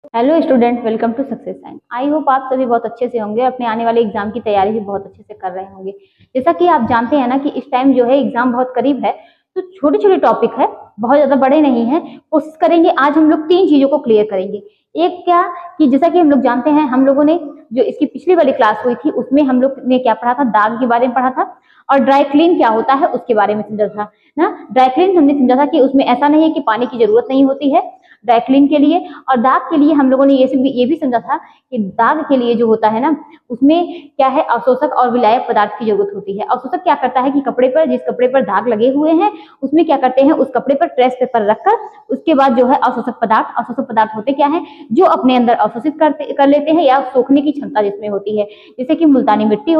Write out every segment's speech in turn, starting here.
Hello student, welcome to success sign. I hope आप सभी बहुत अच्छे से होंगे, अपने आने वाले एग्जाम की तैयारी भी बहुत अच्छे से कर रहे होंगे। जैसा कि आप जानते हैं ना कि इस टाइम जो है एग्जाम बहुत करीब है, तो छोटे छोटे टॉपिक है, बहुत ज्यादा बड़े नहीं है। कोशिश करेंगे आज हम लोग तीन चीजों को क्लियर करेंगे। एक क्या कि जैसा कि हम लोग जानते हैं, हम लोगों ने जो इसकी पिछली वाली क्लास हुई थी उसमें हम लोग ने क्या पढ़ा था, दाग के बारे में पढ़ा था और ड्राई क्लीन क्या होता है उसके बारे में समझा था ना। ड्राई क्लीन हमने समझा था कि उसमें ऐसा नहीं है कि पानी की जरूरत नहीं होती है ड्राई क्लीन के लिए। और दाग के लिए हम लोगों ने ये भी समझा था कि दाग के लिए जो होता है ना, उसमें क्या है, अवशोषक और विलायक पदार्थ की जरूरत होती है। अवशोषक क्या करता है कि कपड़े पर, जिस कपड़े पर दाग लगे हुए हैं उसमें क्या करते हैं, उस कपड़े पर ट्रेस पेपर रखकर उसके बाद जो है अवशोषक पदार्थ होते क्या है, जो अपने अंदर अवशोषित कर लेते हैं या सोखने की क्षमता जिसमें होती है। जैसे कि मुल्तानी मिट्टी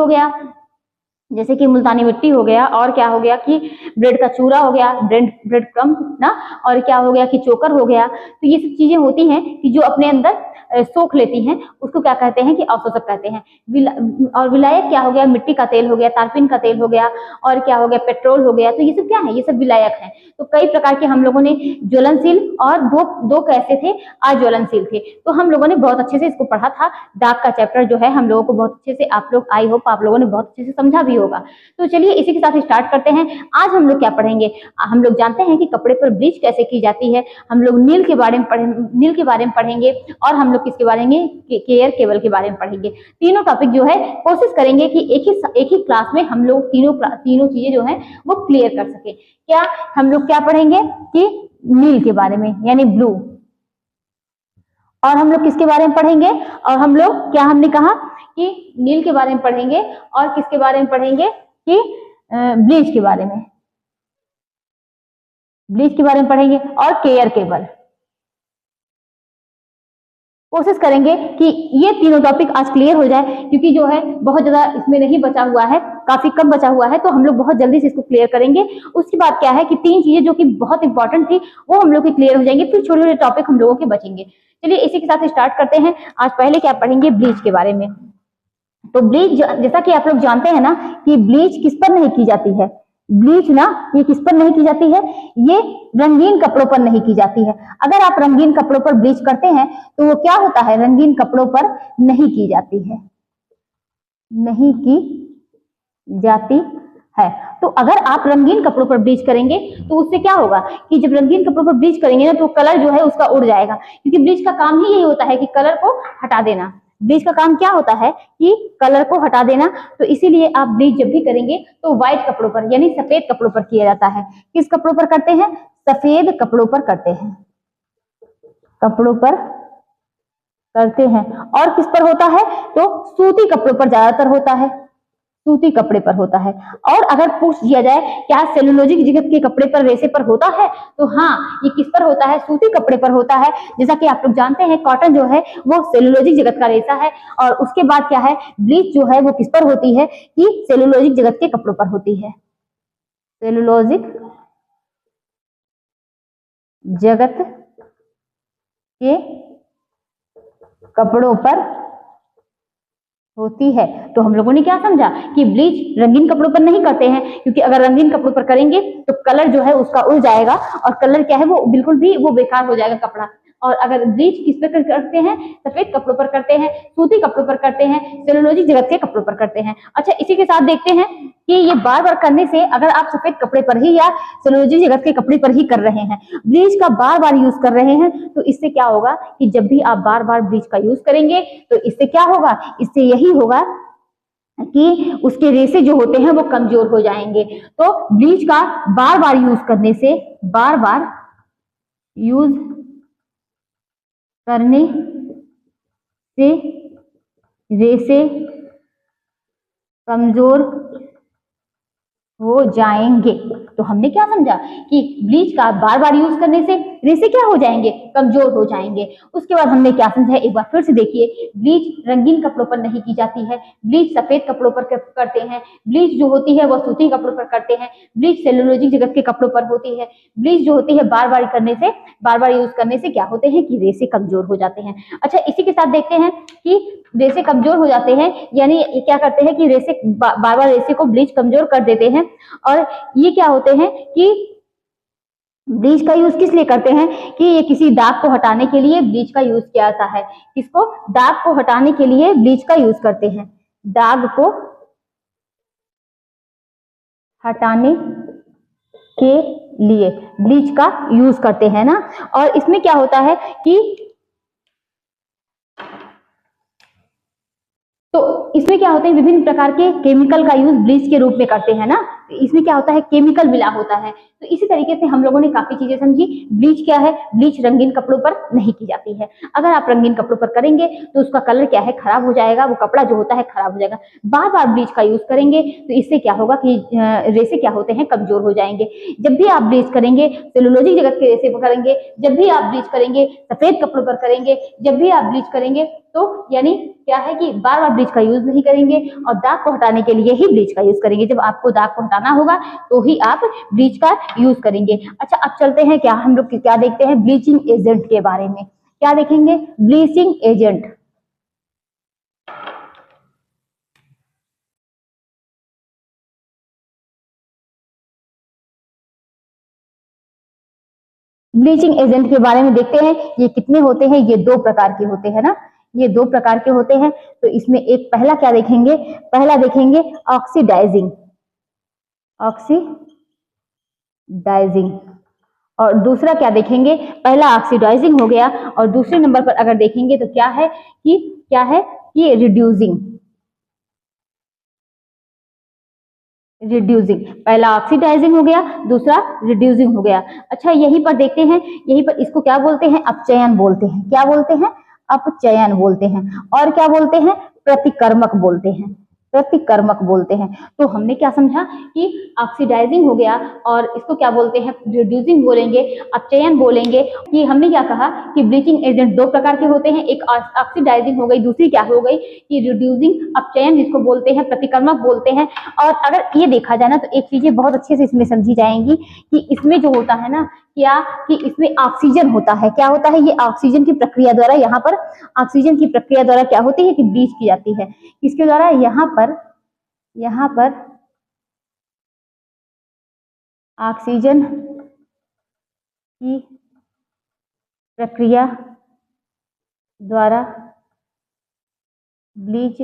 हो गया, और क्या हो गया कि ब्रेड का चूरा हो गया, ब्रेड क्रम्ब ना, और क्या हो गया कि चोकर हो गया। तो ये सब चीजें होती हैं कि जो अपने अंदर सोख लेती हैं, उसको क्या कहते हैं कि अवशोषक कहते हैं। और विलायक क्या हो गया, मिट्टी का तेल हो गया, तारपीन का तेल हो गया, और क्या हो गया, पेट्रोल हो गया। तो ये सब क्या है, ये सब विलायक हैं। तो कई प्रकार के हम लोगों ने ज्वलनशील और दो दो कैसे थे, अज्वलनशील थे। तो हम लोगों ने बहुत अच्छे से इसको पढ़ा था। दाग का चैप्टर जो है हम लोगों को बहुत अच्छे से, आप लोग आई होप आप लोगों ने बहुत अच्छे से समझा भी होगा। तो चलिए इसी के साथ स्टार्ट करते हैं। आज हम लोग क्या पढ़ेंगे, हम लोग जानते हैं कि कपड़े पर ब्लीच कैसे की जाती है। हम लोग नील के बारे में पढ़ेंगे और हम लोग किसके बारे में, केयर केबल के बारे में पढ़ेंगे। तीनों टॉपिक जो है कोशिश करेंगे कि एक ही क्लास में हम लोग तीनों चीजें जो है वो क्लियर कर सके। क्या हम लोग क्या पढ़ेंगे कि नील के बारे में यानी ब्लू, और हम लोग किसके बारे में पढ़ेंगे, और हम लोग क्या, हमने कहा कि नील के बारे में पढ़ेंगे और किसके बारे में पढ़ेंगे कि ब्लीच के बारे में, पढ़ेंगे और केयर केबल। कोशिश करेंगे कि ये तीनों टॉपिक आज क्लियर हो जाए, क्योंकि जो है बहुत ज्यादा इसमें नहीं बचा हुआ है, काफी कम बचा हुआ है, तो हम लोग बहुत जल्दी से इसको क्लियर करेंगे। उसके बाद क्या है कि तीन चीजें जो कि बहुत इंपॉर्टेंट थी वो हम लोग की क्लियर हो जाएंगे, फिर छोटे छोटे टॉपिक हम लोगों के बचेंगे। चलिए इसी के साथ स्टार्ट करते हैं। आज पहले क्या पढ़ेंगे, ब्लीच के बारे में। तो ब्लीच जैसा कि आप लोग जानते हैं ना कि ब्लीच किस पर नहीं की जाती है, ब्लीच ना ये किस पर नहीं की जाती है, ये रंगीन कपड़ों पर नहीं की जाती है। अगर आप रंगीन कपड़ों पर ब्लीच करते हैं तो वो क्या होता है, रंगीन कपड़ों पर नहीं की जाती है, नहीं की जाती है। तो अगर आप रंगीन कपड़ों पर ब्लीच करेंगे तो उससे क्या होगा कि जब रंगीन कपड़ों पर ब्लीच करेंगे ना तो कलर जो है उसका उड़ जाएगा, क्योंकि ब्लीच का काम ही यही होता है कि कलर को हटा देना। ब्लीच का काम क्या होता है कि कलर को हटा देना। तो इसीलिए आप ब्लीच जब भी करेंगे तो व्हाइट कपड़ों पर यानी सफेद कपड़ों पर किया जाता है। किस कपड़ों पर करते हैं, सफेद कपड़ों पर करते हैं, कपड़ों पर करते हैं। और किस पर होता है, तो सूती कपड़ों पर ज्यादातर होता है, सूती कपड़े पर होता है। और अगर पूछ दिया जाए क्या सेलुलोजिक जगत के कपड़े पर, रेशे पर होता है, तो हाँ, ये किस पर होता है, सूती कपड़े पर होता है। जैसा कि आप लोग जानते हैं कॉटन जो है वो सेलुलोजिक जगत का रेशा है। और उसके बाद क्या है, ब्लीच जो है वो किस पर होती है कि सेलुलोजिक जगत के कपड़ों पर होती है, सेलुलोजिक जगत के कपड़ों पर होती है। तो हम लोगों ने क्या समझा कि ब्लीच रंगीन कपड़ों पर नहीं करते हैं, क्योंकि अगर रंगीन कपड़ों पर करेंगे तो कलर जो है उसका उड़ जाएगा और कलर क्या है वो बिल्कुल भी वो बेकार हो जाएगा कपड़ा। और अगर ब्लीच किस पर करते हैं, सफेद कपड़ों पर करते हैं, सूती कपड़ों पर करते हैं, सेलुलोजिक जगत के कपड़ों पर करते हैं। अच्छा, इसी के साथ देखते हैं कि ये बार बार करने से, अगर आप सफेद कपड़े पर ही या सेलुलोजिक जगत के कपड़े पर ही कर रहे हैं, ब्लीच का बार बार यूज कर रहे हैं, तो इससे क्या होगा कि जब भी आप बार बार ब्लीच का यूज करेंगे तो इससे क्या होगा, इससे यही होगा कि उसके रेशे जो होते हैं वो कमजोर हो जाएंगे। तो ब्लीच का बार बार यूज करने से, बार बार यूज करने से रेशे कमजोर हो जाएंगे। तो हमने क्या समझा कि ब्लीच का बार बार यूज करने से रेशे क्या हो जाएंगे, कमजोर हो जाएंगे। उसके बाद हमने क्या समझा, एक बार फिर से देखिए, ब्लीच रंगीन कपड़ों पर नहीं की जाती है, ब्लीच सफेद कपड़ों पर करते हैं, ब्लीच जो होती है वो सूती कपड़ों पर करते हैं, ब्लीच सेलुलोजिक जगत के कपड़ों पर होती है। ब्लीच जो होती है बार बार करने से, बार बार यूज करने से क्या होते हैं कि रेशे कमजोर हो जाते हैं। अच्छा, इसी के साथ देखते हैं कि रेशे कमजोर हो जाते हैं, यानी ये क्या करते हैं कि रेशे बार बार रेशे को ब्लीच कमजोर कर देते हैं। और ये क्या होते हैं कि ब्लीच का यूज किस लिए करते हैं कि ये किसी दाग को हटाने के लिए ब्लीच का यूज किया जाता है। किसको? दाग को हटाने के लिए ब्लीच का यूज करते हैं। दाग को हटाने के लिए ब्लीच का यूज करते हैं ना। और इसमें क्या होता है कि तो इसमें क्या होते हैं, विभिन्न प्रकार के केमिकल का यूज ब्लीच के रूप में करते हैं ना। तो इसमें क्या होता है, केमिकल मिला होता है। तो इसी तरीके से हम लोगों ने काफी चीजें समझी। ब्लीच क्या है? ब्लीच रंगीन कपड़ों पर नहीं की जाती है। अगर आप रंगीन कपड़ों पर करेंगे तो उसका कलर क्या है, खराब हो जाएगा, वो कपड़ा जो होता है खराब हो जाएगा। बार बार ब्लीच का यूज करेंगे तो इससे क्या होगा कि रेसे क्या होते हैं, कमजोर हो जाएंगे। जब भी आप ब्लीच करेंगे, सेलुलोजिक जगत के रेसे पर करेंगे, जब भी आप ब्लीच करेंगे सफेद कपड़ों पर करेंगे, जब भी आप ब्लीच करेंगे तो यानी क्या है कि बार बार ब्लीच का यूज नहीं करेंगे और दाग को हटाने के लिए ही ब्लीच का यूज करेंगे। जब आपको दाग को हटाना होगा तो ही आप ब्लीच का यूज करेंगे। अच्छा, अब चलते हैं, क्या हम लोग क्या देखते हैं ब्लीचिंग एजेंट के बारे में। क्या देखेंगे? Bleaching agent. ब्लीचिंग एजेंट के बारे में देखते हैं। ये कितने होते हैं? ये दो प्रकार के होते हैं ना। ये दो प्रकार के होते हैं। तो इसमें एक पहला क्या देखेंगे? पहला देखेंगे ऑक्सीडाइजिंग। ऑक्सीडाइजिंग। और दूसरा क्या देखेंगे? पहला ऑक्सीडाइजिंग हो गया और दूसरे नंबर पर अगर देखेंगे तो क्या है कि रिड्यूसिंग। पहला ऑक्सीडाइजिंग हो गया, दूसरा रिड्यूसिंग हो गया। अच्छा, यहीं पर देखते हैं, यहीं पर इसको क्या बोलते हैं? अपचयन बोलते हैं। क्या बोलते हैं? अपचयन बोलते हैं। और क्या बोलते हैं? प्रतिकर्मक बोलते हैं। प्रतिकर्मक बोलते हैं। तो हमने क्या समझा कि ऑक्सीडाइजिंग हो गया और इसको क्या बोलते हैं? रिड्यूसिंग बोलेंगे, अपचयन बोलेंगे। कि हमने क्या कहा कि ब्लीचिंग एजेंट दो प्रकार के होते हैं, एक ऑक्सीडाइजिंग हो गई, दूसरी क्या हो गई कि रिड्यूसिंग, अपचयन जिसको बोलते हैं, प्रतिकर्मक बोलते हैं। और अगर ये देखा जाए ना तो एक चीजें बहुत अच्छे से इसमें समझी जाएंगी कि इसमें जो होता है ना, क्या कि इसमें ऑक्सीजन होता है। क्या होता है? ये ऑक्सीजन की प्रक्रिया द्वारा, यहाँ पर ऑक्सीजन की प्रक्रिया द्वारा क्या होती है कि ब्लीच की जाती है। किसके द्वारा? यहाँ पर ऑक्सीजन की प्रक्रिया द्वारा ब्लीच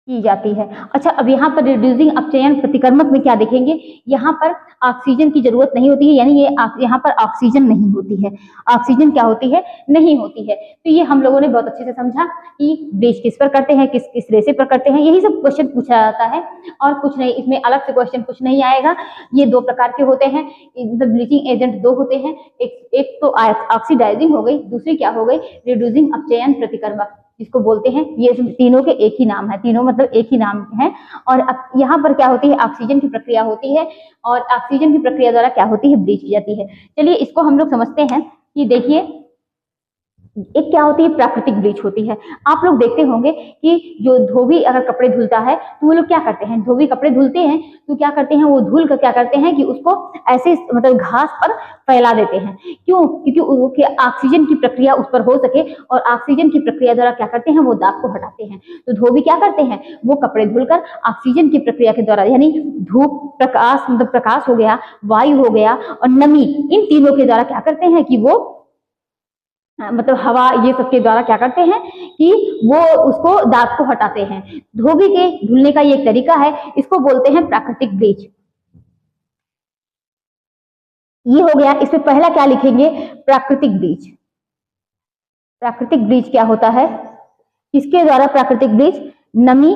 की जाती है। अच्छा, अब यहाँ पर रिड्यूसिंग, अपचयन, प्रतिकर्मक में क्या देखेंगे? यहाँ पर ऑक्सीजन की जरूरत नहीं होती है, यानी ये यहाँ पर ऑक्सीजन नहीं होती है। ऑक्सीजन क्या होती है? नहीं होती है। तो ये हम लोगों ने बहुत अच्छे से समझा कि ब्लीच किस पर करते हैं, किस किस रेसे पर करते हैं। यही सब क्वेश्चन पूछा जाता है और कुछ नहीं, इसमें अलग से क्वेश्चन कुछ नहीं आएगा। ये दो प्रकार के होते हैं, ब्लीचिंग एजेंट दो होते हैं। एक तो ऑक्सीडाइजिंग हो गई, दूसरी क्या हो गई? रिड्यूसिंग, अपचयन, प्रतिकर्मक, जिसको बोलते हैं। ये तीनों के एक ही नाम है, तीनों मतलब एक ही नाम है। और अब यहाँ पर क्या होती है? ऑक्सीजन की प्रक्रिया होती है और ऑक्सीजन की प्रक्रिया द्वारा क्या होती है? ब्लीच की जाती है। चलिए इसको हम लोग समझते हैं कि देखिए, एक क्या होती है? प्राकृतिक ब्लीच होती है। आप लोग देखते होंगे कि जो धोबी अगर कपड़े धुलता है तो वो लोग क्या करते हैं? धोबी कपड़े धुलते हैं तो क्या करते हैं? वो धुल कर क्या करते हैं कि उसको ऐसे मतलब घास पर फैला देते हैं। क्यों? क्योंकि ऑक्सीजन की प्रक्रिया उस पर हो सके और ऑक्सीजन की प्रक्रिया द्वारा क्या करते हैं? वो दाग को हटाते हैं। तो धोबी क्या करते हैं? वो कपड़े धुलकर ऑक्सीजन की प्रक्रिया के द्वारा, यानी धूप, प्रकाश, मतलब प्रकाश हो गया, वायु हो गया और नमी, इन तीनों के द्वारा क्या करते हैं कि वो मतलब हवा, ये सब के द्वारा क्या करते हैं कि वो उसको दाग को हटाते हैं। धोबी के धुलने का ये एक तरीका है, इसको बोलते हैं प्राकृतिक ब्लीच। ये हो गया। इसमें पहला क्या लिखेंगे? प्राकृतिक ब्लीच। प्राकृतिक ब्लीच क्या होता है? किसके द्वारा प्राकृतिक ब्लीच? नमी,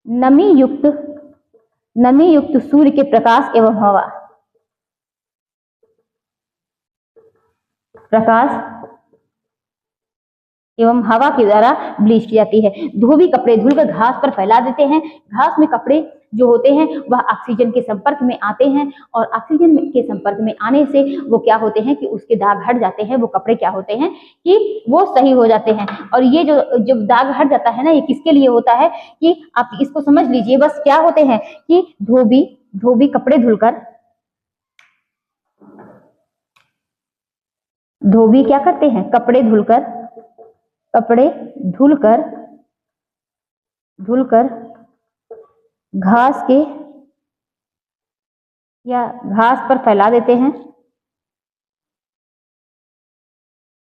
नमी युक्त, नमी युक्त सूर्य के प्रकाश एवं हवा, प्रकाश एवं हवा के द्वारा ब्लीच की जाती है। धोबी कपड़े धुलकर घास पर फैला देते हैं। घास में कपड़े जो होते हैं वह ऑक्सीजन के संपर्क में आते हैं और ऑक्सीजन के संपर्क में आने से वो क्या होते हैं कि उसके दाग हट जाते हैं। वो कपड़े क्या होते हैं कि वो सही हो जाते हैं। और ये जो जब दाग हट जाता है ना, ये किसके लिए होता है कि आप इसको समझ लीजिए। बस क्या होते हैं कि धोबी कपड़े धुलकर, धोबी क्या करते हैं? कपड़े धुलकर धुलकर घास के या घास पर फैला देते हैं।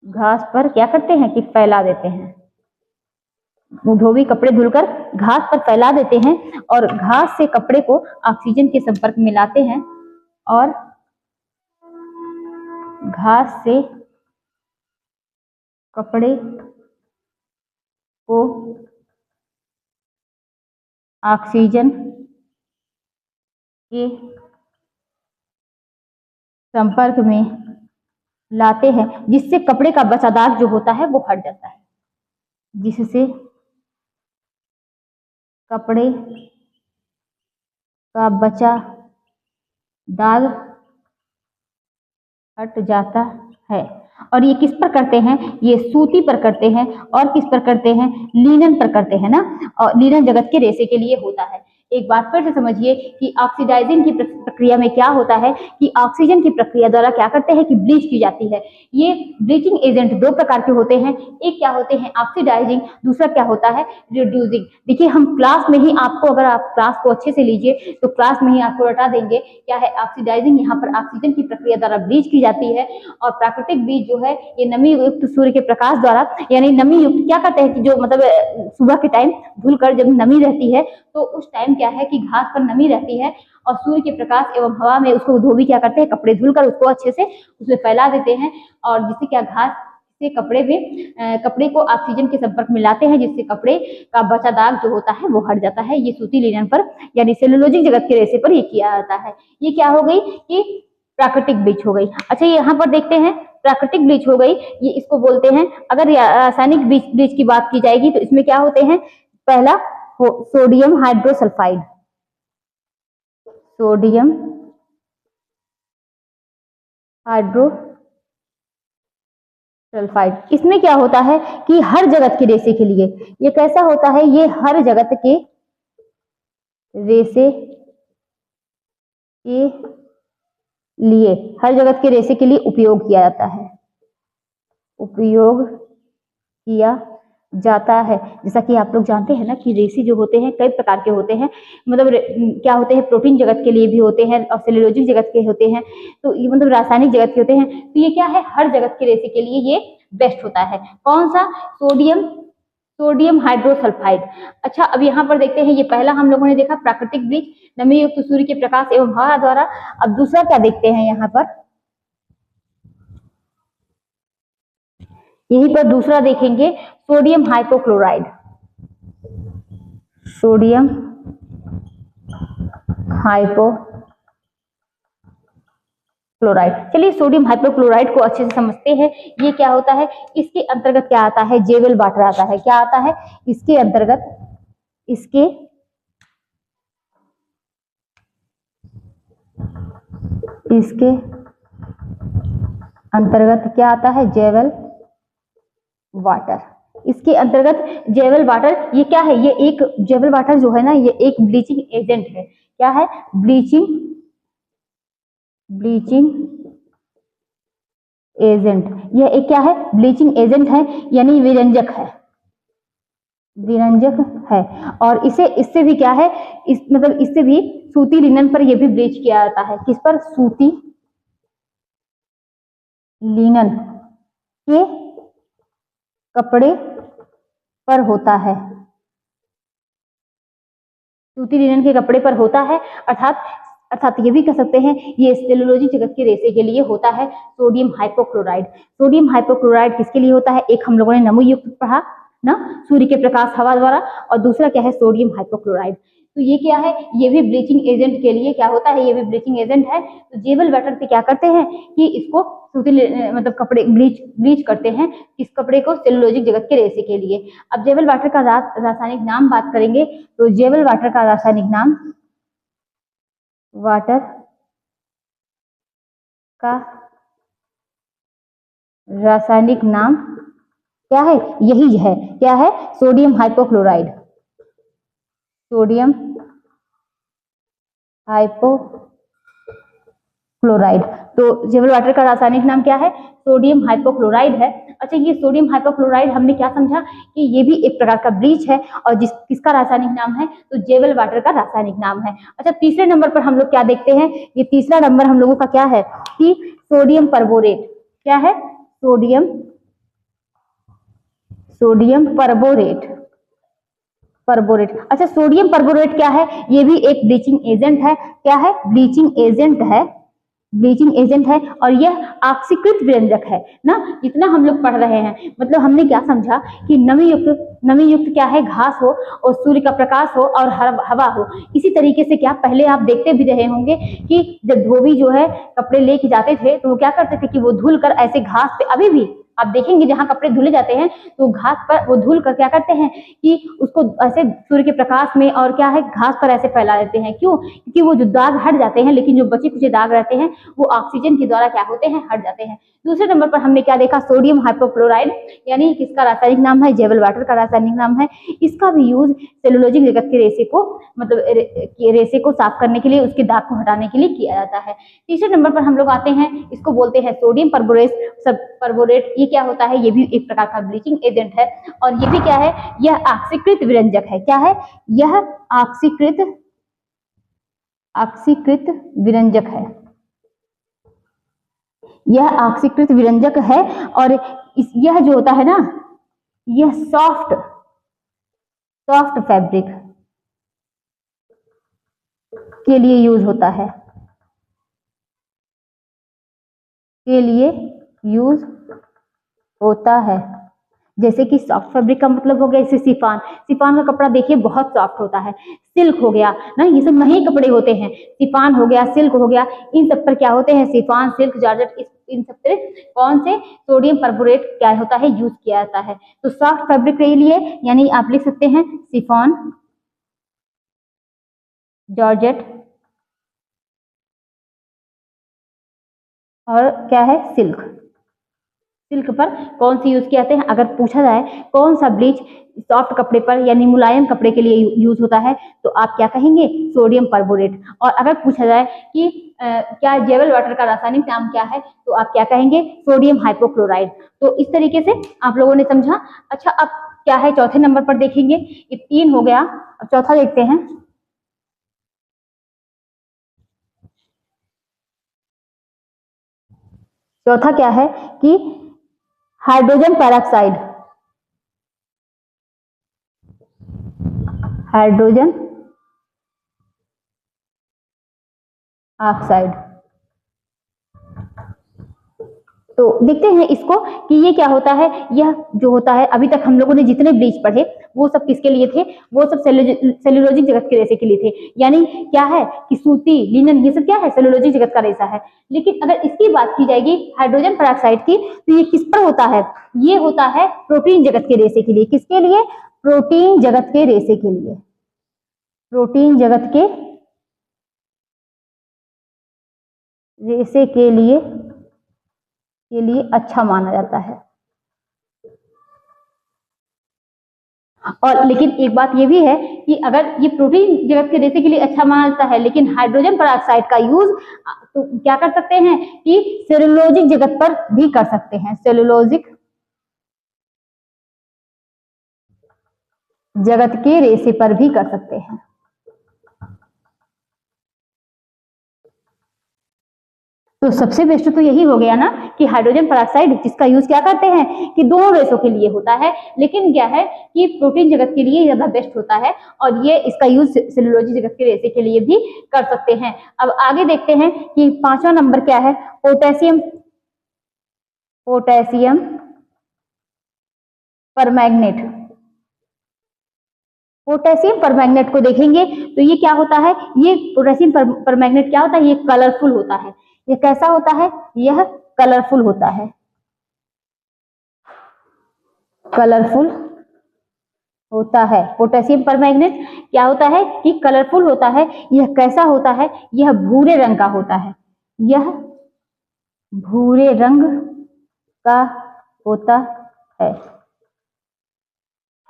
घास पर क्या करते हैं कि फैला देते हैं, धोबी कपड़े धुलकर घास पर फैला देते हैं और घास से कपड़े को ऑक्सीजन के संपर्क में लाते हैं और घास से कपड़े को ऑक्सीजन के संपर्क में लाते हैं, जिससे कपड़े का बचा दाग जो होता है वो हट जाता है, जिससे कपड़े का बचा दाग हट जाता है। और ये किस पर करते हैं, ये सूती पर करते हैं और किस पर करते हैं, लिनन पर करते हैं ना, और लिनन जगत के रेशे के लिए होता है। एक बात फिर से समझिए कि ऑक्सीडाइजिंग की प्रक्रिया में क्या होता है कि ऑक्सीजन की प्रक्रिया द्वारा क्या करते हैं कि ब्लीच की जाती है। ये ब्लीचिंग एजेंट दो प्रकार के होते हैं, एक क्या होते हैं ऑक्सीडाइजिंग, दूसरा क्या होता है रिड्यूसिंग। देखिए हम क्लास में ही आपको, अगर आप क्लास को अच्छे से लीजिए तो क्लास में ही आपको रटा देंगे क्या है ऑक्सीडाइजिंग। यहाँ पर ऑक्सीजन की प्रक्रिया द्वारा ब्लीच की जाती है और प्राकृतिक ब्लीच जो है ये नमी युक्त सूर्य के प्रकाश द्वारा, यानी नमी युक्त क्या करते हैं कि जो मतलब सुबह के टाइम धुलकर जब नमी रहती है तो उस टाइम क्या है कि घास पर नमी रहती है और सूर्य के प्रकाश एवं हवा में उसको धोबी क्या करते हैं कपड़े धुलकर उसको अच्छे से उसमें फैला देते हैं और जिससे क्या घास से कपड़े को ऑक्सीजन के संपर्क में लाते हैं, जिससे कपड़े का बचा दाग जो होता है वो हट जाता है। ये सूती लिनन पर यानी सेलुलोजिक जगत के रेशे पर ये किया जाता है। ये क्या हो गई कि प्राकृतिक ब्लीच हो गई। अच्छा यहाँ पर देखते हैं प्राकृतिक ब्लीच हो गई, ये इसको बोलते हैं। अगर रासायनिक ब्लीच की बात की जाएगी तो इसमें क्या होते हैं, पहला सोडियम हाइड्रोसल्फाइड, सोडियम हाइड्रोसल्फाइड। इसमें क्या होता है कि हर जगत के रेशे के लिए ये कैसा होता है, ये हर जगत के रेशे के लिए, हर जगत के रेशे के लिए उपयोग किया जाता है, उपयोग किया जाता है। जैसा कि आप लोग जानते हैं ना कि रेशे जो होते हैं कई प्रकार के होते हैं, मतलब क्या होते हैं प्रोटीन जगत के लिए भी होते हैं और सेलुलोजिक जगत के होते हैं, तो ये मतलब रासायनिक जगत के होते हैं। तो ये क्या है हर जगत के रेशे के लिए ये बेस्ट होता है। कौन सा, सोडियम हाइड्रोसल्फाइड। अच्छा अब यहाँ पर देखते हैं, ये पहला हम लोगों ने देखा प्राकृतिक ब्लीच नमी युक्त सूर्य के प्रकाश एवं हवा द्वारा। अब दूसरा क्या देखते हैं यहाँ पर, यहीं पर दूसरा देखेंगे सोडियम हाइपोक्लोराइड, सोडियम हाइपोक्लोराइड। चलिए सोडियम हाइपोक्लोराइड को अच्छे से समझते हैं। ये क्या होता है, इसके अंतर्गत क्या आता है, जेवल वाटर आता है। क्या आता है इसके अंतर्गत, इसके अंतर्गत क्या आता है, जेवल वाटर। इसके अंतर्गत जेवल वाटर, ये क्या है, ये एक जेवल वाटर जो है ना ये एक ब्लीचिंग एजेंट है। क्या है, ब्लीचिंग एजेंट। यह एक क्या है, ब्लीचिंग एजेंट है यानी विरंजक है। और इससे भी क्या है, मतलब इससे भी सूती लिनन पर यह भी ब्लीच किया जाता है। किस पर, सूती लिनन के कपड़े पर होता है, सूती लिनन के कपड़े पर होता है। अर्थात ये भी कह सकते हैं ये सेलुलोजिक जगत के रेशे के लिए होता है सोडियम हाइपोक्लोराइड। सोडियम हाइपोक्लोराइड किसके लिए होता है, एक हम लोगों ने नमी युक्त पढ़ा ना, सूर्य के प्रकाश हवा द्वारा, और दूसरा क्या है सोडियम हाइपोक्लोराइड। तो ये क्या है, ये भी ब्लीचिंग एजेंट के लिए क्या होता है, ये भी ब्लीचिंग एजेंट है। तो जेवल वाटर से क्या करते हैं कि इसको सूती मतलब कपड़े ब्लीच करते हैं, इस कपड़े को सेलुलोजिक जगत के रेशे के लिए। अब जेवल वाटर का रासायनिक नाम बात करेंगे तो जेवल वाटर का रासायनिक नाम, वाटर का रासायनिक नाम क्या है, यही है, क्या है, सोडियम हाइपोक्लोराइड, सोडियम हाइपोक्लोराइड। तो जेवल वाटर का रासायनिक नाम क्या है, सोडियम हाइपोक्लोराइड है। अच्छा, ये सोडियम हाइपोक्लोराइड हमने क्या समझा कि ये भी एक प्रकार का ब्लीच है और किसका रासायनिक नाम है, तो जेवल वाटर का रासायनिक नाम है। अच्छा, तीसरे नंबर पर हम लोग क्या देखते हैं, ये तीसरा नंबर हम लोगों का क्या है कि सोडियम परबोरेट। क्या है, सोडियम परबोरेट। अच्छा, सोडियम परबोरेट क्या है, ये भी एक ब्लीचिंग एजेंट है। क्या है, ब्लीचिंग एजेंट है और यह ऑक्सीकृत व्यंजक है ना। जितना हम लोग पढ़ रहे हैं, मतलब हमने क्या समझा कि नमी युक्त क्या है, घास हो और सूर्य का प्रकाश हो और हवा हो। इसी तरीके से क्या पहले आप देखते भी रहे होंगे कि जब धोबी जो है कपड़े लेके जाते थे तो वो क्या करते थे कि वो धुल कर ऐसे घास पे, अभी भी आप देखेंगे जहां कपड़े धुले जाते हैं तो घास पर वो धुल कर क्या करते हैं कि उसको ऐसे सूर्य के प्रकाश में और क्या है घास पर ऐसे फैला देते हैं। क्यों, क्योंकि वो जो दाग हट जाते हैं, लेकिन जो बचे कुचे दाग रहते हैं वो ऑक्सीजन के द्वारा क्या होते हैं, हट जाते हैं। दूसरे नंबर पर हमने क्या देखा, सोडियम हाइपोक्लोराइड, यानी किसका रासायनिक नाम है, जेवल वाटर का रासायनिक नाम है। इसका भी यूज सेलुलोजिक जगत के रेशे को, मतलब रेशे को साफ करने के लिए, उसके दाग को हटाने के लिए किया जाता है। तीसरे नंबर पर हम लोग आते हैं, इसको बोलते हैं सोडियम परबोरेट। ये क्या होता है, ये भी एक प्रकार का ब्लीचिंग एजेंट है और ये भी क्या है, यह ऑक्सीकृत विरंजक है। क्या है, यह ऑक्सीकृत विरंजक है। यह ऑक्सीकृत विरंजक है और यह जो होता है ना, यह सॉफ्ट फैब्रिक के लिए यूज होता है, जैसे कि सॉफ्ट फैब्रिक का मतलब हो गया, इसे शिफॉन का कपड़ा देखिए बहुत सॉफ्ट होता है। सिल्क हो गया ना, ये सब महंगे कपड़े होते हैं। शिफॉन हो गया, सिल्क हो गया, इन सब पर क्या होते हैं, शिफॉन, सिल्क, जॉर्जेट, इन सब पे कौन से सोडियम परबोरेट क्या होता है, यूज किया जाता है। तो सॉफ्ट फैब्रिक के लिए यानी आप लिख सकते हैं शिफॉन, जॉर्जेट और क्या है, सिल्क पर कौन सी यूज किए जाते हैं। अगर पूछा जाए कौन सा ब्लीच सॉफ्ट कपड़े पर यानी मुलायम कपड़े के लिए यूज होता है तो आप क्या कहेंगे, सोडियम परबोरेट। और अगर पूछा जाए कि क्या जेवल वाटर का रासायनिक नाम क्या है तो आप क्या कहेंगे, सोडियम हाइपोक्लोराइड। तो इस तरीके से आप लोगों ने समझा। अच्छा, अब क्या है, चौथे नंबर पर देखेंगे, ये 3 हो गया, अब चौथा देखते हैं। चौथा क्या है कि हाइड्रोजन पेरोक्साइड, हाइड्रोजन ऑक्साइड। तो देखते हैं इसको कि ये क्या होता है। यह जो होता है, अभी तक हम लोगों ने जितने ब्लीच पढ़े वो सब किसके लिए थे, वो सब सेलुलोजिक जगत के रेशे के लिए थे। यानी क्या है कि सूती, लिनन, ये सब क्या है, सेलुलोजिक जगत का रेशा है। लेकिन अगर इसकी बात की जाएगी हाइड्रोजन पेरोक्साइड की, तो ये किस पर होता है, ये होता है प्रोटीन जगत के रेशे के लिए। किसके लिए, प्रोटीन जगत के रेशे के लिए, प्रोटीन जगत के रेशे के लिए अच्छा माना जाता है। और लेकिन एक बात ये भी है कि अगर ये प्रोटीन जगत के रेशे के लिए अच्छा माना जाता है, लेकिन हाइड्रोजन पेरोक्साइड का यूज तो क्या कर सकते हैं कि सेलुलोजिक जगत पर भी कर सकते हैं, सेलुलोजिक जगत के रेशे पर भी कर सकते हैं। तो सबसे बेस्ट तो यही हो गया ना कि हाइड्रोजन पेरोक्साइड, जिसका यूज क्या करते हैं कि दोनों रेशों के लिए होता है, लेकिन क्या है कि प्रोटीन जगत के लिए ज्यादा बेस्ट होता है और ये इसका यूज सेलुलोजी जगत के रेशे के लिए भी कर सकते हैं। अब आगे देखते हैं कि 5वां नंबर क्या है, पोटेशियम परमैंगनेट। पोटेशियम परमैंगनेट को देखेंगे तो ये क्या होता है, ये पोटेशियम परमैंगनेट क्या होता है, ये कलरफुल होता है। ये कैसा होता है, यह कलरफुल होता है, कलरफुल होता है। पोटेशियम परमैंगनेट क्या होता है कि कलरफुल होता है। यह कैसा होता है, यह भूरे रंग का होता है, यह भूरे रंग का होता है।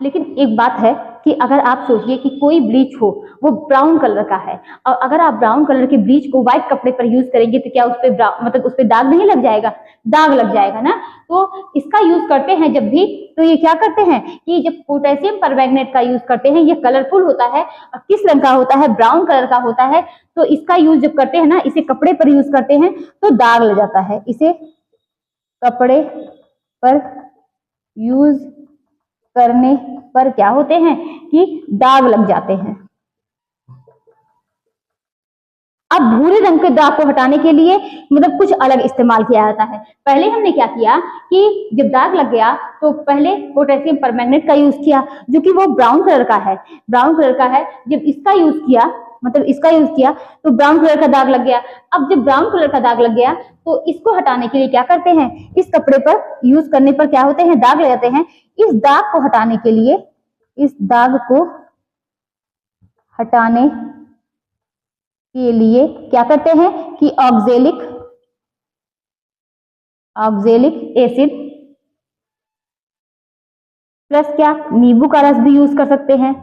लेकिन एक बात है कि अगर आप सोचिए कि कोई ब्लीच हो वो ब्राउन कलर का है और अगर आप ब्राउन कलर के ब्लीच को व्हाइट कपड़े पर यूज करेंगे तो क्या उस पर मतलब उस पर दाग नहीं लग जाएगा, दाग लग जाएगा ना। तो इसका यूज करते हैं जब भी, तो ये क्या करते हैं कि जब पोटेशियम परमैंगनेट का यूज करते हैं, ये कलरफुल होता है और किस रंग का होता है, ब्राउन कलर का होता है। तो इसका यूज जब करते हैं ना, इसे कपड़े पर यूज करते हैं तो दाग लग जाता है, इसे कपड़े पर यूज करने पर क्या होते हैं कि दाग लग जाते हैं। अब भूरे रंग के दाग को हटाने के लिए मतलब कुछ अलग इस्तेमाल किया जाता है। पहले हमने क्या किया कि जब दाग लग गया तो पहले पोटेशियम परमैंगनेट का यूज किया जो कि वो ब्राउन कलर का है, ब्राउन कलर का है। जब इसका यूज किया मतलब इसका यूज किया तो ब्राउन कलर का दाग लग गया। अब जब ब्राउन कलर का दाग लग गया तो इसको हटाने के लिए क्या करते हैं, इस कपड़े पर यूज करने पर क्या होते हैं, दाग लग जाते हैं। इस दाग को हटाने के लिए, इस दाग को हटाने के लिए क्या करते हैं कि ऑक्जेलिक एसिड प्लस क्या, नींबू का रस भी यूज कर सकते हैं,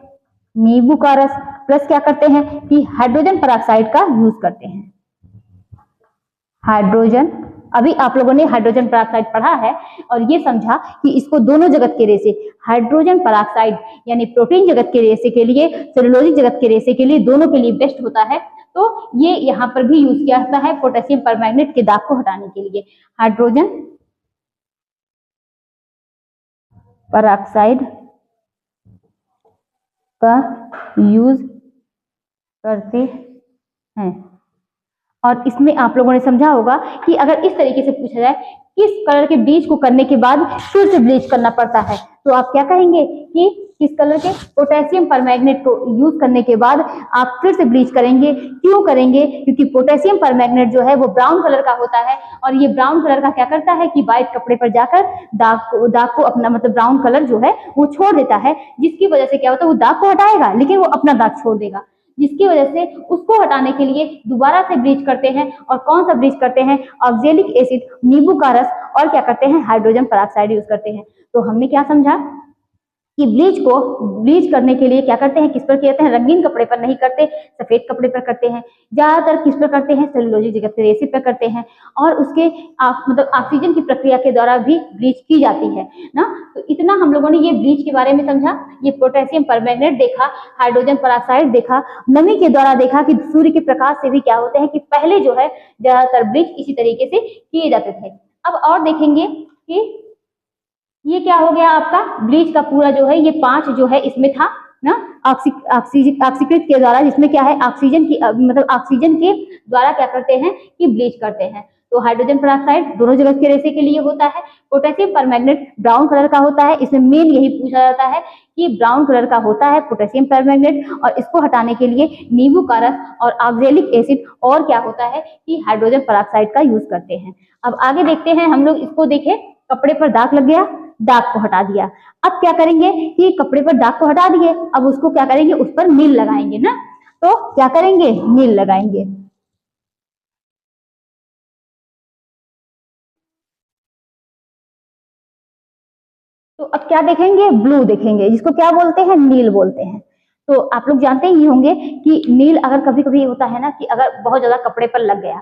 नींबू का रस प्लस क्या करते हैं कि हाइड्रोजन पेरोक्साइड का यूज करते हैं। हाइड्रोजन, अभी आप लोगों ने हाइड्रोजन पेरोक्साइड पढ़ा है और ये समझा कि इसको दोनों जगत के रेशे, हाइड्रोजन पेरोक्साइड यानी प्रोटीन जगत के रेशे के लिए, सेलुलोजिक जगत के रेशे के लिए, दोनों के लिए बेस्ट होता है। तो ये यहाँ पर भी यूज किया जाता है पोटेशियम परमैंगनेट के दाग को हटाने के लिए। हाइड्रोजन पेरोक्साइड का यूज करते हैं। और इसमें आप लोगों ने समझा होगा कि अगर इस तरीके से पूछा जाए किस कलर के ब्लीच को करने के बाद फिर से ब्लीच करना पड़ता है, तो आप क्या कहेंगे कि किस कलर के, पोटेशियम परमैंगनेट को यूज करने के बाद आप फिर से ब्लीच करेंगे। क्यों करेंगे, क्योंकि पोटेशियम परमैंगनेट जो है वो ब्राउन कलर का होता है और ये ब्राउन कलर का क्या करता है कि व्हाइट कपड़े पर जाकर दाग को अपना मतलब ब्राउन कलर जो है वो छोड़ देता है, जिसकी वजह से क्या होता है वो दाग को हटाएगा लेकिन वो अपना दाग छोड़ देगा, जिसकी वजह से उसको हटाने के लिए दोबारा से ब्लीच करते हैं। और कौन सा ब्लीच करते हैं, ऑक्जेलिक एसिड, नींबू का रस और क्या करते हैं, हाइड्रोजन पेरोक्साइड यूज करते हैं। तो हमने क्या समझा कि ब्लीच करने के लिए क्या करते हैं, किस पर करते हैं, रंगीन कपड़े पर नहीं करते, सफेद कपड़े पर करते हैं। ज्यादातर किस पर करते हैं, सेलुलोजिक जगत के रेशे पर करते हैं और उसके मतलब ऑक्सीजन की प्रक्रिया के द्वारा भी ब्लीच की जाती है ना। तो इतना हम लोगों ने ये ब्लीच के बारे में समझा, ये पोटेशियम परमैंगनेट देखा, हाइड्रोजन पेरोक्साइड देखा, नमी के द्वारा देखा कि सूर्य के प्रकाश से भी क्या होते हैं कि पहले जो है ज्यादातर ब्लीच इसी तरीके से किए जाते थे। अब और देखेंगे कि ये क्या हो गया आपका ब्लीच का पूरा जो है, ये 5 जो है इसमें था ना, ऑक्सीकृत के द्वारा, जिसमें क्या है ऑक्सीजन की मतलब ऑक्सीजन के द्वारा क्या करते हैं कि ब्लीच करते हैं। तो हाइड्रोजन पेरोक्साइड दोनों जगत के रेशे के लिए होता है, पोटेशियम परमैंगनेट ब्राउन कलर का होता है। इसमें मेन यही पूछा जाता है कि ब्राउन कलर का होता है पोटेशियम परमैंगनेट और इसको हटाने के लिए नींबू का रस और ऑक्जेलिक एसिड और क्या होता है कि हाइड्रोजन पेरोक्साइड का यूज करते हैं। अब आगे देखते हैं हम लोग, इसको देखें, कपड़े पर दाग लग गया, दाग को हटा दिया। अब क्या करेंगे कि कपड़े पर दाग को हटा दिए, अब उसको क्या करेंगे, उस पर नील लगाएंगे ना। तो क्या करेंगे, नील लगाएंगे। तो अब क्या देखेंगे, ब्लू देखेंगे, जिसको क्या बोलते हैं, नील बोलते हैं। तो आप लोग जानते ही होंगे कि नील अगर कभी कभी होता है ना कि अगर बहुत ज्यादा कपड़े पर लग गया,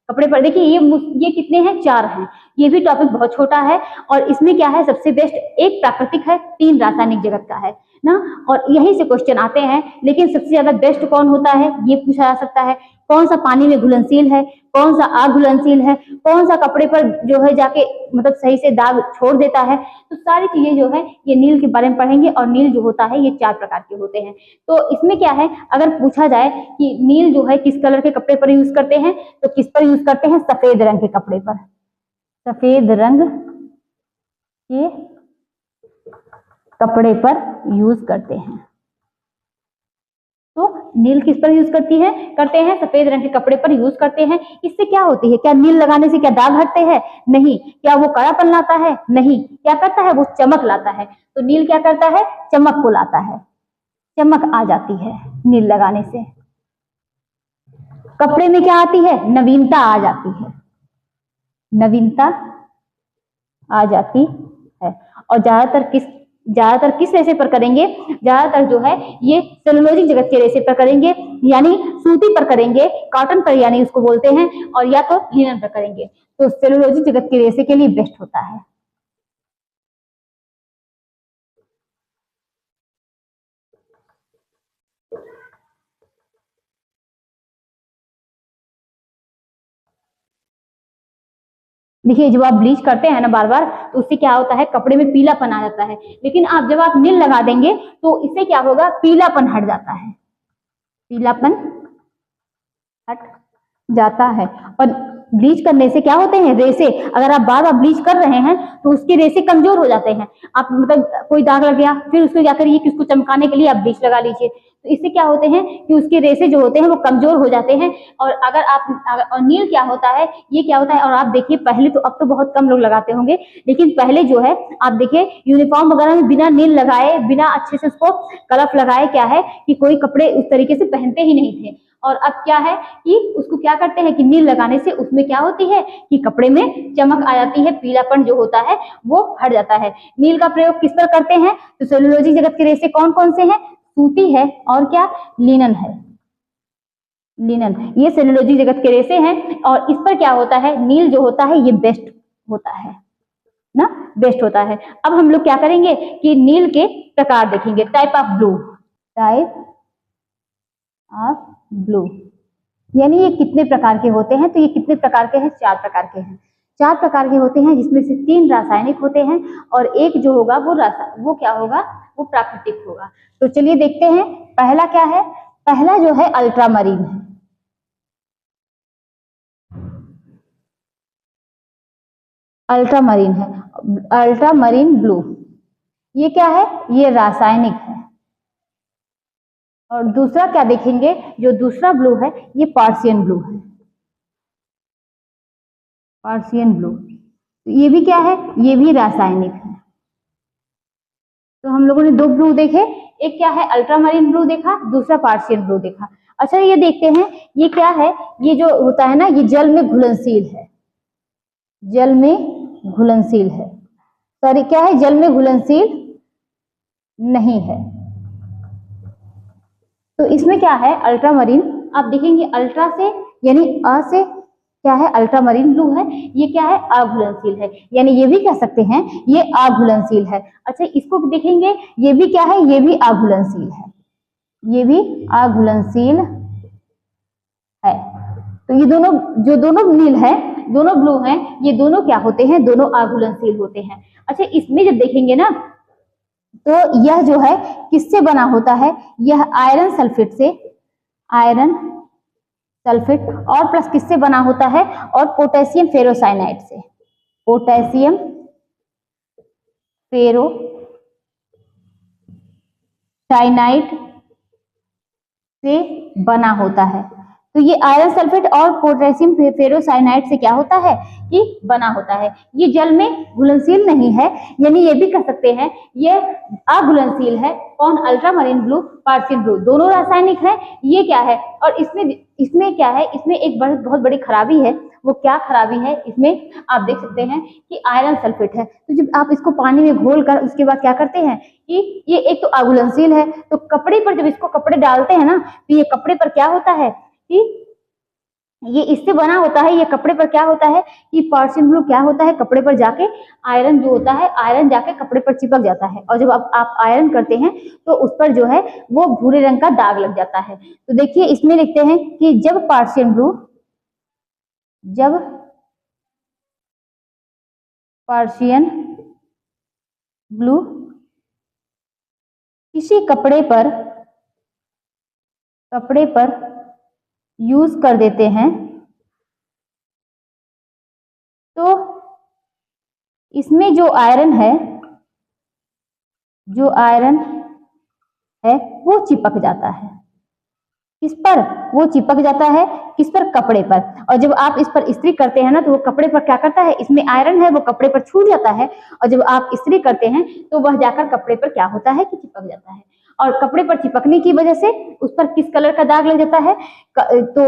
कपड़े पर देखिए ये कितने हैं, 4 हैं। ये भी टॉपिक बहुत छोटा है और इसमें क्या है, सबसे बेस्ट एक प्राकृतिक है, 3 रासायनिक जगत का है ना। और यहीं से क्वेश्चन आते हैं, लेकिन सबसे ज्यादा बेस्ट कौन होता है ये पूछा जा सकता है। कौन सा पानी में घुलनशील है, कौन सा अघुलनशील है, कौन सा कपड़े पर जो है जाके मतलब सही से दाग छोड़ देता है। तो सारी चीजें जो है ये नील के बारे में पढ़ेंगे और नील जो होता है ये 4 प्रकार के होते हैं। तो इसमें क्या है, अगर पूछा जाए कि नील जो है किस कलर के कपड़े पर यूज करते हैं, तो किस पर यूज करते हैं, सफेद रंग के कपड़े पर, सफेद रंग के कपड़े पर यूज करते हैं। तो नील किस पर यूज करते हैं, सफेद रंग के कपड़े पर यूज करते हैं। इससे क्या होती है, क्या नील लगाने से क्या दाग हटते हैं, नहीं। क्या वो कालापन लाता है, नहीं। क्या करता है, वो चमक लाता है। तो नील क्या करता है, चमक को लाता है, चमक आ जाती है नील लगाने से। कपड़े में क्या आती है, नवीनता आ जाती है, नवीनता आ जाती है। और ज्यादातर किस ज्यादातर किस रेशे पर करेंगे, ज्यादातर जो है ये सेलुलोजिक जगत के रेशे पर करेंगे, यानी सूती पर करेंगे, कॉटन पर यानी उसको बोलते हैं, और या तो लिनन पर करेंगे। तो सेलुलोजिक जगत के रेशे के लिए बेस्ट होता है। देखिए जब आप ब्लीच करते हैं ना बार बार, तो उससे क्या होता है, कपड़े में पीलापन आ जाता है, लेकिन आप जब आप नील लगा देंगे तो इससे क्या होगा, पीलापन हट जाता है, पीलापन हट जाता है। और ब्लीच करने से क्या होते हैं, रेशे, अगर आप बार बार ब्लीच कर रहे हैं तो उसके रेशे कमजोर हो जाते हैं। आप मतलब कोई दाग लग गया, फिर उसको क्या करिए कि उसको चमकाने के लिए आप ब्लीच लगा लीजिए, तो इससे क्या होते हैं कि उसके रेशे जो होते हैं वो कमजोर हो जाते हैं। और अगर आप और नील क्या होता है, ये क्या होता है, और आप देखिए पहले तो, अब तो बहुत कम लोग लगाते होंगे, लेकिन पहले जो है आप देखिए यूनिफॉर्म वगैरह में बिना नील लगाए, बिना अच्छे से उसको कलफ लगाए क्या है कि कोई कपड़े उस तरीके से पहनते ही नहीं थे। और अब क्या है कि उसको क्या करते हैं कि नील लगाने से उसमें क्या होती है कि कपड़े में चमक आ जाती है, पीलापन जो होता है वो हट जाता है। नील का प्रयोग किस पर करते हैं, तो सेलुलोजिक जगत के रेशे कौन कौन से हैं, सूती है और क्या, लिनन है, लिनन, ये सेलुलोजिक जगत के रेशे हैं। और इस पर क्या होता है, नील जो होता है ये बेस्ट होता है ना, बेस्ट होता है। अब हम लोग क्या करेंगे कि नील के प्रकार देखेंगे, type of blue, type of blue, यानी ये कितने प्रकार के होते हैं, तो ये कितने प्रकार के हैं, 4 प्रकार के हैं। 4 प्रकार के होते हैं, जिसमें से 3 रासायनिक होते हैं और एक जो होगा वो क्या होगा, वो प्राकृतिक होगा। तो चलिए देखते हैं, पहला क्या है, पहला जो है अल्ट्रामरीन है, अल्ट्रामरीन है, अल्ट्रामरीन ब्लू, ये क्या है, ये रासायनिक है। और दूसरा क्या देखेंगे, जो दूसरा ब्लू है ये पर्शियन ब्लू है, पर्शियन ब्लू, ये भी क्या है, ये भी रासायनिक है। तो हम लोगों ने 2 ब्लू देखे, एक क्या है अल्ट्रामरीन ब्लू देखा, दूसरा पर्शियन ब्लू देखा। अच्छा ये देखते हैं, ये क्या है, ये जो होता है ना, ये जल में घुलनशील है, जल में घुलनशील है, सॉरी क्या है, जल में घुलनशील नहीं है। तो इसमें क्या है, अल्ट्रामरीन, आप देखेंगे अल्ट्रा से यानी अ से क्या है, अल्ट्रामरीन ब्लू है, ये क्या है, अघुलनशील है, यानी ये भी कह सकते हैं ये अघुलनशील है। अच्छा इसको देखेंगे, ये भी क्या है, ये भी अघुलनशील है, ये भी अघुलनशील है। तो ये दोनों, जो दोनों नील है, दोनों ब्लू हैं, ये दोनों क्या होते हैं, दोनों अघुलनशील होते हैं। अच्छा इसमें जब देखेंगे ना, तो यह जो है किससे बना होता है, यह आयरन सल्फेट से, आयरन सल्फेट और प्लस किससे बना होता है, और पोटेशियम फेरोसाइनाइड से, पोटेशियम फेरोसाइनाइड से बना होता है। तो ये आयरन सल्फेट और पोटेशियम फेरोसाइनाइड से क्या होता है कि बना होता है। ये जल में घुलनशील नहीं है, यानी ये भी कह सकते हैं ये अघुलनशील है। कौन, अल्ट्रामरीन ब्लू, पर्शियन ब्लू, दोनों रासायनिक है। ये क्या है, और इसमें क्या है, इसमें एक बहुत बड़ी खराबी है। वो क्या खराबी है, इसमें आप देख सकते हैं कि आयरन सल्फेट है। तो जब आप इसको पानी में घोल कर उसके बाद क्या करते हैं कि ये एक तो अघुलनशील है, तो कपड़े पर जब इसको कपड़े डालते हैं ना, तो ये कपड़े पर क्या होता है कि ये इससे बना होता है, ये कपड़े पर क्या होता है कि पर्शियन ब्लू क्या होता है, कपड़े पर जाके आयरन जो होता है, आयरन जाके कपड़े पर चिपक जाता है, और जब आप आयरन करते हैं तो उस पर जो है वो भूरे रंग का दाग लग जाता है। तो देखिए इसमें लिखते हैं कि जब पर्शियन ब्लू किसी कपड़े पर यूज कर देते हैं, तो इसमें जो आयरन है वो चिपक जाता है। किस पर, वो चिपक जाता है, किस पर, कपड़े पर। और जब आप इस पर इस्त्री करते हैं ना, तो वो कपड़े पर क्या करता है, इसमें आयरन है, वो कपड़े पर छूट जाता है, और जब आप इस्त्री करते हैं तो वह जाकर कपड़े पर क्या होता है कि चिपक जाता है। और कपड़े पर चिपकने की वजह से उस पर किस कलर का दाग लग जाता है, तो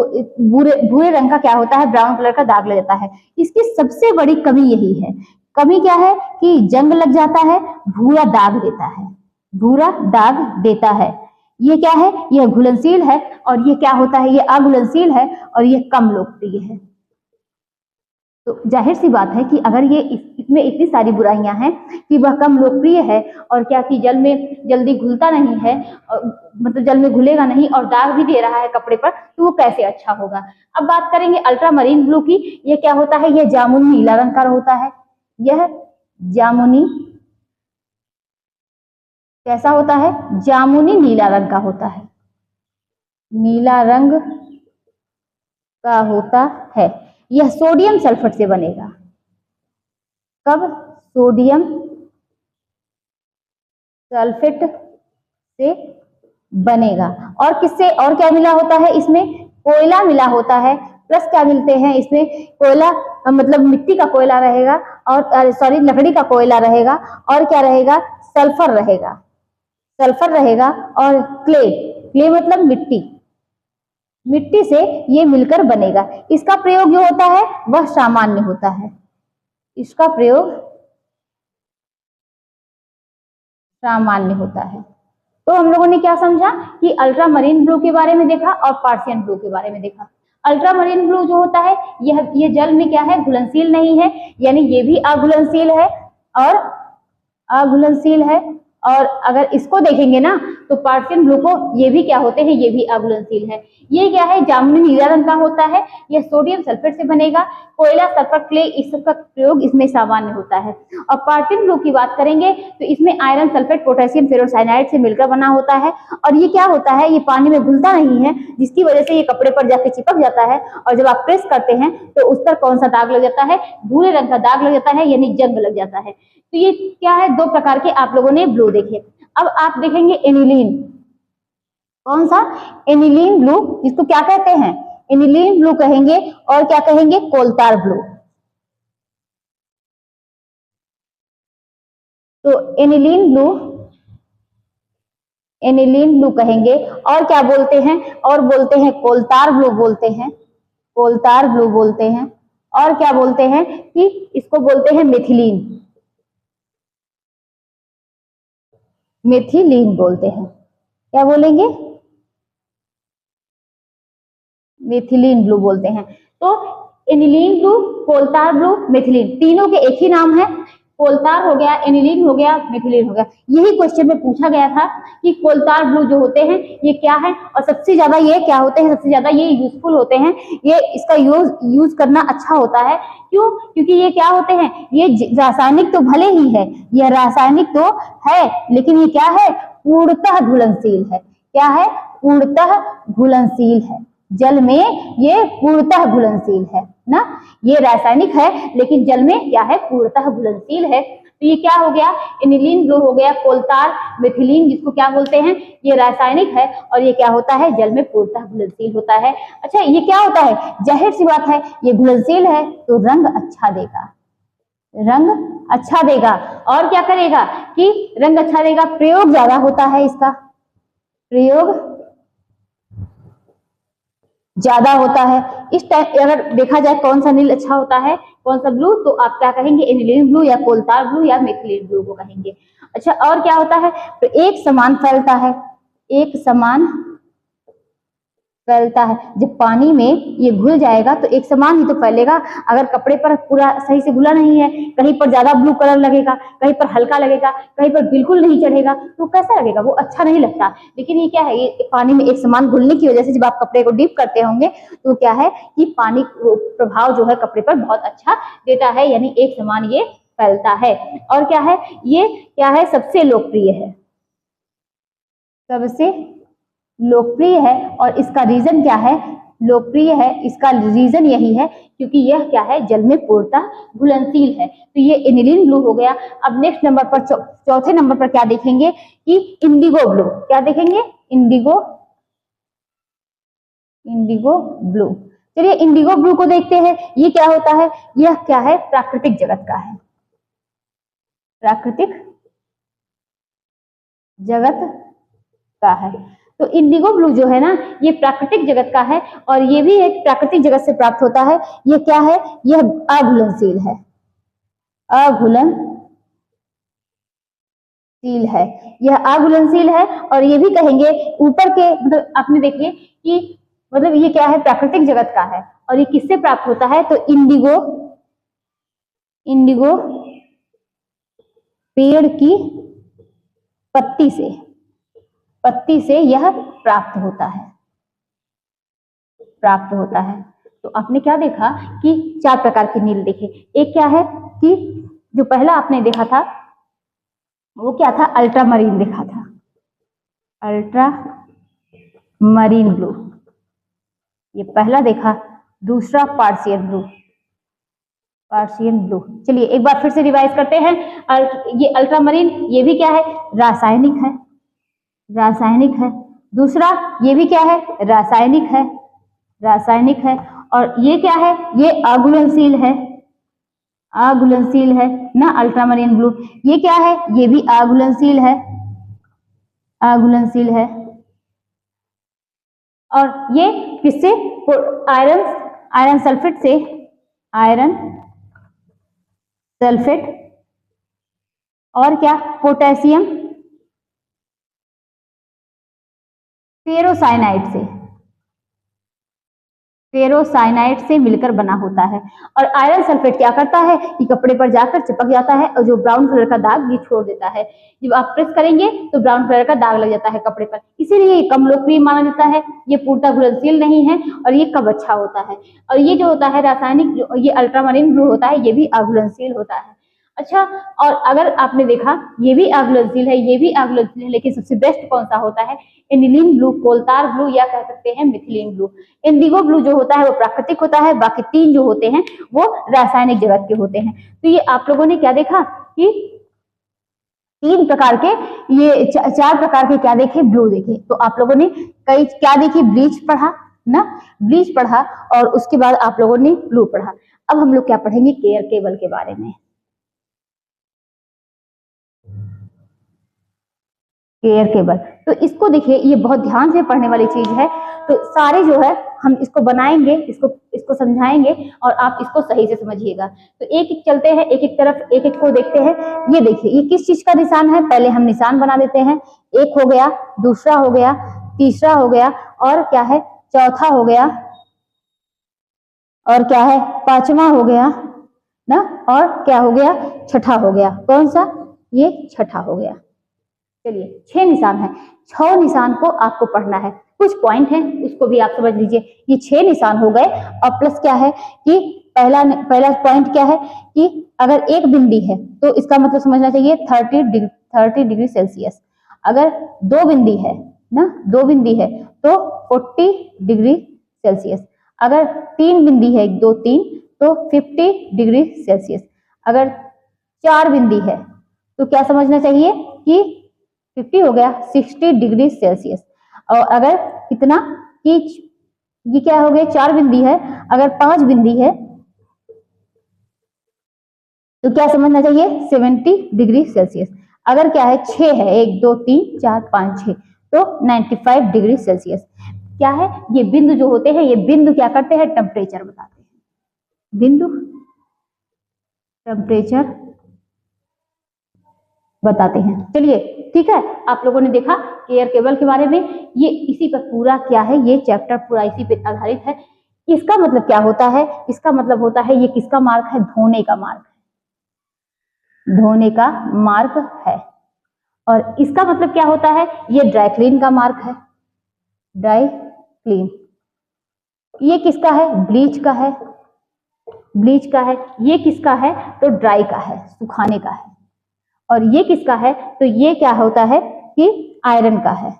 भूरे रंग का क्या होता है, ब्राउन कलर का दाग लग जाता है। इसकी सबसे बड़ी कमी यही है कमी क्या है कि जंग लग जाता है, भूरा दाग देता है, भूरा दाग देता है। ये क्या है, यह घुलनशील है, और ये क्या होता है, ये अघुलनशील है, और ये कम लोकप्रिय है। तो जाहिर सी बात है कि अगर ये इसमें इतनी सारी बुराइयां हैं कि वह कम लोकप्रिय है, और क्या कि जल में जल्दी घुलता नहीं है, मतलब जल में घुलेगा नहीं, और दाग भी दे रहा है कपड़े पर, तो वो कैसे अच्छा होगा। अब बात करेंगे अल्ट्रामरीन ब्लू की। ये क्या होता है, यह जामुनी नीला रंग का होता है। यह जामुनी कैसा होता है, जामुनी नीला रंग का होता है, नीला रंग का होता है। यह सोडियम सल्फेट से बनेगा। कब, सोडियम सल्फेट से बनेगा। और किससे, और क्या मिला होता है इसमें, कोयला मिला होता है। प्लस क्या मिलते हैं इसमें, कोयला मतलब मिट्टी का कोयला रहेगा, और सॉरी लकड़ी का कोयला रहेगा, और क्या रहेगा, सल्फर रहेगा, सल्फर रहेगा, और क्ले, क्ले मतलब मिट्टी, मिट्टी से ये मिलकर बनेगा। इसका प्रयोग जो होता है वह सामान्य होता है, इसका प्रयोग सामान्य होता है। तो हम लोगों ने क्या समझा कि अल्ट्रामरीन ब्लू के बारे में देखा और पर्शियन ब्लू के बारे में देखा। अल्ट्रामरीन ब्लू जो होता है ये जल में क्या है, घुलनशील नहीं है, यानी ये भी अघुलनशील है, और अघुलनशील है। और अगर इसको देखेंगे ना तो पर्शियन ब्लू को ये भी क्या होते हैं, ये भी अघुलनशील है। ये क्या है, जामुनी नीला रंग का होता है, यह सोडियम सल्फेट से बनेगा। कोयला, सल्फर, क्ले इस सब का प्रयोग इसमें सामान्य होता है। और पर्शियन ब्लू की बात करेंगे तो इसमें आयरन सल्फेट, पोटेशियम फेरोसाइनाइड से मिलकर बना होता है, और ये क्या होता है, ये पानी में घुलता नहीं है, जिसकी वजह से ये कपड़े पर जाके चिपक जाता है, और जब आप प्रेस करते हैं तो उस पर कौन सा दाग लग जाता है, भूरे रंग का दाग लग जाता है, यानी जंग लग जाता है। तो ये क्या है, दो प्रकार के आप लोगों ने ब्लू देखे। अब आप देखेंगे एनिलीन, कौन सा, एनिलीन ब्लू, जिसको क्या कहते हैं, एनिलीन ब्लू कहेंगे, और क्या कहेंगे, कोलतार ब्लू। तो एनिलीन ब्लू कहेंगे, और क्या बोलते हैं, और बोलते हैं कोलतार ब्लू बोलते हैं, कोलतार ब्लू बोलते हैं, और क्या बोलते हैं कि इसको बोलते हैं मिथिलीन, मिथिलीन बोलते हैं। क्या बोलेंगे, मिथिलीन ब्लू बोलते हैं। तो एनिलीन ब्लू, कोलतार ब्लू, मिथिलीन, तीनों के एक ही नाम है। कोलतार हो गया, एनिलीन हो गया, मिथिलीन हो गया। यही क्वेश्चन में पूछा गया था कि कोलतार ब्लू जो होते हैं ये क्या है, और सबसे ज्यादा ये क्या होते हैं, सबसे ज्यादा ये यूजफुल होते हैं, ये इसका यूज करना अच्छा होता है। क्यों, क्योंकि ये क्या होते हैं, ये रासायनिक तो भले ही है, यह रासायनिक तो है, लेकिन ये क्या है, पूर्णतः घुलनशील है। क्या है, पूर्णतः घुलनशील है, जल में ये पूर्णतः घुलनशील है ना। ये रासायनिक है लेकिन जल में क्या है, पूर्णतः घुलनशील है। तो ये क्या हो गया, एनिलीन ब्लू हो गया, कोलतार, मिथिलीन जिसको क्या बोलते हैं, ये रासायनिक है, और ये क्या होता है, जल में पूर्णतः घुलनशील होता है। अच्छा, ये क्या होता है, जाहिर सी बात है, ये घुलनशील है तो रंग अच्छा देगा, रंग अच्छा देगा। और क्या करेगा कि रंग अच्छा देगा, प्रयोग ज्यादा होता है, इसका प्रयोग ज्यादा होता है। इस टाइप अगर देखा जाए कौन सा नील अच्छा होता है, कौन सा ब्लू, तो आप क्या कहेंगे, एनिलीन ब्लू या कोलतार ब्लू या मिथिलीन ब्लू को कहेंगे। अच्छा, और क्या होता है, तो एक समान फैलता है, एक समान फैलता है। जब पानी में ये घुल जाएगा तो एक समान ही तो फैलेगा। अगर कपड़े पर पूरा सही से घुला नहीं है, कहीं पर ज्यादा ब्लू कलर लगेगा, कहीं पर हल्का लगेगा, कहीं पर बिल्कुल नहीं चढ़ेगा, तो कैसा लगेगा, वो अच्छा नहीं लगता। लेकिन ये क्या है, ये पानी में एक समान घुलने की वजह से जब आप कपड़े को डीप करते होंगे तो क्या है कि पानी प्रभाव जो है कपड़े पर बहुत अच्छा देता है, यानी एक समान ये फैलता है। और क्या है, ये क्या है, सबसे लोकप्रिय है, सबसे लोकप्रिय है। और इसका रीजन क्या है, लोकप्रिय है, इसका रीजन यही है क्योंकि यह क्या है, जल में पूर्णतः घुलनशील है। तो ये एनिलीन ब्लू हो गया। अब नेक्स्ट नंबर पर, चौथे नंबर पर क्या देखेंगे कि इंडिगो ब्लू। क्या देखेंगे, इंडिगो, इंडिगो ब्लू। चलिए इंडिगो ब्लू को देखते हैं। ये क्या होता है, यह क्या है, प्राकृतिक जगत का है, प्राकृतिक जगत का है। तो इंडिगो ब्लू जो है ना, ये प्राकृतिक जगत का है, और ये भी एक प्राकृतिक जगत से प्राप्त होता है। ये क्या है, यह अघुलनशील है, अघुलनशील है, यह अघुलनशील है। और ये भी कहेंगे ऊपर के मतलब आपने देखिए कि मतलब ये क्या है, प्राकृतिक जगत का है। और ये किससे प्राप्त होता है, तो इंडिगो पेड़ की पत्ती से यह प्राप्त होता है। तो आपने क्या देखा कि 4 प्रकार के नील देखे। एक क्या है कि जो पहला आपने देखा था वो क्या था, अल्ट्रामरीन देखा था, अल्ट्रामरीन ब्लू, ये पहला देखा। दूसरा पार्शियन ब्लू। चलिए एक बार फिर से रिवाइज करते हैं। ये अल्ट्रामरीन, ये भी क्या है, रासायनिक है। दूसरा ये भी क्या है, रासायनिक है। और ये क्या है, ये अघुलनशील है ना, अल्ट्रामरीन ब्लू। ये क्या है, ये भी अघुलनशील है। और ये किससे, आयरन सल्फेट और क्या, पोटेशियम फेरोसाइनाइड से मिलकर बना होता है। और आयरन सल्फेट क्या करता है कि कपड़े पर जाकर चिपक जाता है और जो ब्राउन कलर का दाग ये छोड़ देता है। जब आप प्रेस करेंगे तो ब्राउन कलर का दाग लग जाता है कपड़े पर, इसीलिए ये कम लोकप्रिय माना जाता है। ये पूर्णतः घुलनशील नहीं है और ये कब अच्छा होता है। और ये जो होता है रासायनिक, जो ये अल्ट्रामरीन ब्लू होता है, ये भी अघुलनशील होता है। अच्छा, और अगर आपने देखा ये भी अघुलनशील है, ये भी अघुलनशील है, लेकिन सबसे बेस्ट कौन सा होता है, एनिलीन ब्लू, कोलतार ब्लू या कह सकते हैं मिथिलीन ब्लू। इंडिगो ब्लू जो होता है वो प्राकृतिक होता है, बाकी 3 जो होते हैं वो रासायनिक जगत के होते हैं। तो ये आप लोगों ने क्या देखा कि 3 प्रकार के, ये 4 प्रकार के क्या देखे, ब्लू देखे। तो आप लोगों ने कई क्या देखी, ब्लीच पढ़ा और उसके बाद आप लोगों ने ब्लू पढ़ा। अब हम लोग क्या पढ़ेंगे, केयर केबल के बारे में। केयर केबल, तो इसको देखिए, ये बहुत ध्यान से पढ़ने वाली चीज है। तो सारे जो है हम इसको बनाएंगे, इसको समझाएंगे और आप इसको सही से समझिएगा। तो एक एक चलते हैं, एक एक तरफ, एक एक को देखते हैं। ये देखिए, ये किस चीज का निशान है, पहले हम निशान बना देते हैं। एक हो गया, दूसरा हो गया, तीसरा हो गया, और क्या है, चौथा हो गया, और क्या है, 5वां हो गया ना, और क्या हो गया, छठा हो गया। कौन सा, ये छठा हो गया। चलिए 6 निशान है, 6 निशान को आपको पढ़ना है। कुछ पॉइंट है उसको भी आप समझ लीजिए। ये 6 निशान हो गए और प्लस क्या है कि पहला पॉइंट क्या है कि अगर एक बिंदी है तो इसका मतलब समझना चाहिए 30 डिग्री सेल्सियस। अगर 2 बिंदी है ना, 2 बिंदी है तो 40 डिग्री सेल्सियस। अगर 3 बिंदी है, 2 3, तो 50 डिग्री सेल्सियस। अगर 4 बिंदी है तो क्या समझना चाहिए कि 50 हो गया, 60 डिग्री सेल्सियस। और अगर कितना कि ये क्या हो गया, 4 बिंदी है, अगर 5 बिंदी है तो क्या समझना चाहिए, 70 डिग्री सेल्सियस। अगर क्या है 6 है, 1 2 3 4 5 6, तो 95 डिग्री सेल्सियस। क्या है, ये बिंदु जो होते हैं, ये बिंदु क्या करते हैं, टेम्परेचर बताते हैं। बिंदु टेम्परेचर बताते हैं। चलिए ठीक है, आप लोगों ने देखा एयर केबल के बारे में। ये इसी पर पूरा क्या है, ये चैप्टर पूरा इसी पे आधारित है। इसका मतलब क्या होता है, इसका मतलब होता है ये किसका मार्क है, धोने का मार्क है, धोने का मार्क है। और इसका मतलब क्या होता है, ये ड्राई क्लीन का मार्क है, ड्राई क्लीन। ये किसका है, ब्लीच का है, ब्लीच का है। ये किसका है, तो ड्राई का है, सुखाने का है। और ये किसका है, तो ये क्या होता है कि आयरन का है,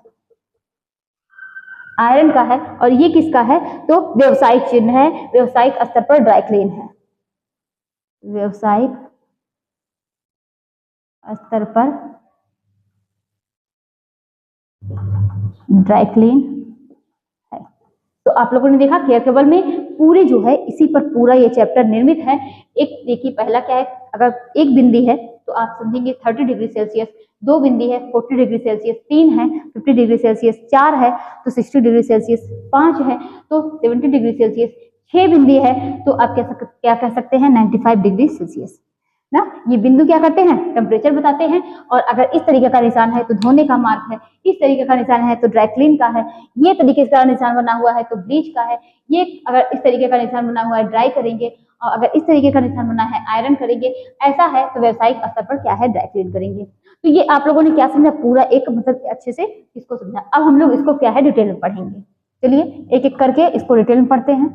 आयरन का है। और ये किसका है, तो व्यवसायिक चिन्ह है, व्यवसायिक स्तर पर ड्राई क्लीन है, व्यवसायिक स्तर पर ड्राई क्लीन है। तो आप लोगों ने देखा केयर केबल में पूरे जो है इसी पर पूरा ये चैप्टर निर्मित है। एक देखिए पहला क्या है, अगर एक बिंदी है तो आप समझेंगे 30 डिग्री सेल्सियस, 2 बिंदी है 40 डिग्री सेल्सियस, 3 है 50 डिग्री सेल्सियस, 4 है तो 60 डिग्री सेल्सियस, 5 है तो 70 डिग्री सेल्सियस, 6 बिंदी है तो आप क्या कह सकते हैं 95 डिग्री सेल्सियस। ना। ये बिंदु क्या करते हैं, टेम्परेचर बताते हैं। और अगर इस तरीके का निशान है तो धोने का मार्क है, इस तरीके का निशान है तो ड्राई क्लीन का है, ये तरीके का निशान बना हुआ है तो ब्लीच का है, ये अगर इस तरीके का निशान बना हुआ है ड्राई करेंगे, और अगर इस तरीके का निशान बना है आयरन करेंगे, ऐसा है तो व्यावसायिक स्तर पर क्या है, ड्राई क्लीन करेंगे। तो ये आप लोगों ने क्या समझा, पूरा एक मतलब अच्छे से इसको समझा। अब हम लोग इसको क्या है डिटेल में पढ़ेंगे। चलिए एक एक करके इसको डिटेल में पढ़ते हैं।